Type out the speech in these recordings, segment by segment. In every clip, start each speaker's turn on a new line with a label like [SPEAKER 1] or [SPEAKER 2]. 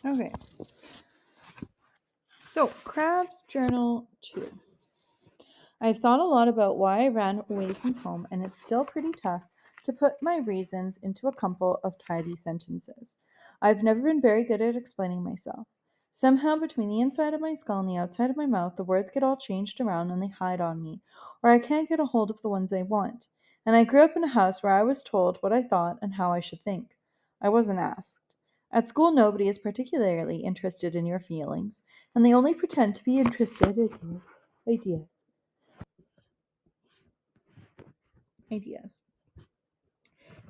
[SPEAKER 1] Okay, so Crabbe's Journal 2. I've thought a lot about why I ran away from home, and it's still pretty tough to put my reasons into a couple of tidy sentences. I've never been very good at explaining myself. Somehow, between the inside of my skull and the outside of my mouth, the words get all changed around and they hide on me, or I can't get a hold of the ones I want. And I grew up in a house where I was told what I thought and how I should think. I wasn't asked. At school, nobody is particularly interested in your feelings, and they only pretend to be interested in your ideas. ideas.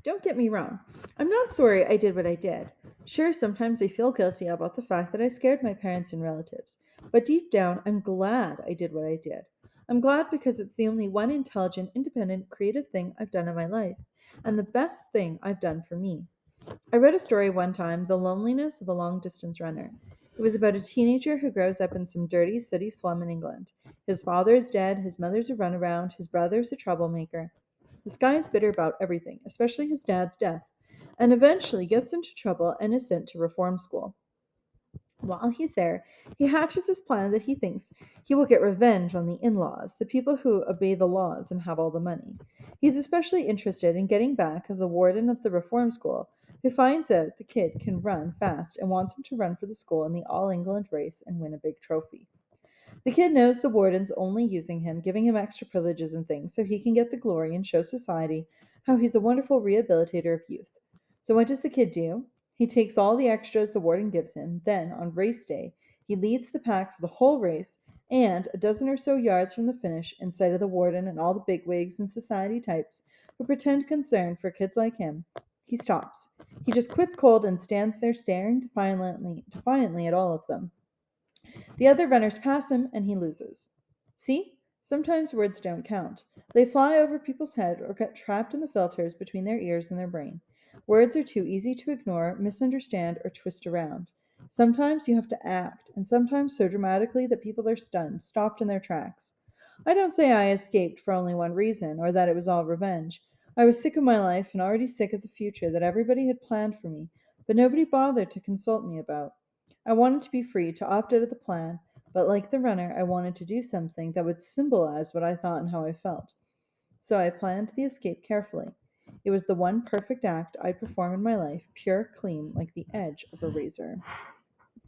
[SPEAKER 1] Don't get me wrong. I'm not sorry I did what I did. Sure, sometimes I feel guilty about the fact that I scared my parents and relatives. But deep down, I'm glad I did what I did. I'm glad because it's the only one intelligent, independent, creative thing I've done in my life, and the best thing I've done for me. I read a story one time, The Loneliness of a Long Distance Runner. It was about a teenager who grows up in some dirty city slum in England. His father is dead, his mother's a runaround, his brother's a troublemaker. This guy is bitter about everything, especially his dad's death, and eventually gets into trouble and is sent to reform school. While he's there, he hatches this plan that he thinks he will get revenge on the in laws, the people who obey the laws and have all the money. He's especially interested in getting back at the warden of the reform school, who finds out the kid can run fast and wants him to run for the school in the All England race and win a big trophy. The kid knows the warden's only using him, giving him extra privileges and things so he can get the glory and show society how he's a wonderful rehabilitator of youth. So what does the kid do? He takes all the extras the warden gives him. Then, on race day, he leads the pack for the whole race, and a dozen or so yards from the finish, in sight of the warden and all the bigwigs and society types who pretend concern for kids like him, he stops. He just quits cold and stands there staring defiantly at all of them. The other runners pass him, and he loses. See? Sometimes words don't count. They fly over people's heads or get trapped in the filters between their ears and their brain. Words are too easy to ignore, misunderstand, or twist around. Sometimes you have to act, and sometimes so dramatically that people are stunned, stopped in their tracks. I don't say I escaped for only one reason, or that it was all revenge. I was sick of my life and already sick of the future that everybody had planned for me, but nobody bothered to consult me about. I wanted to be free to opt out of the plan, but like the runner, I wanted to do something that would symbolize what I thought and how I felt. So I planned the escape carefully. It was the one perfect act I'd perform in my life, pure, clean, like the edge of a razor.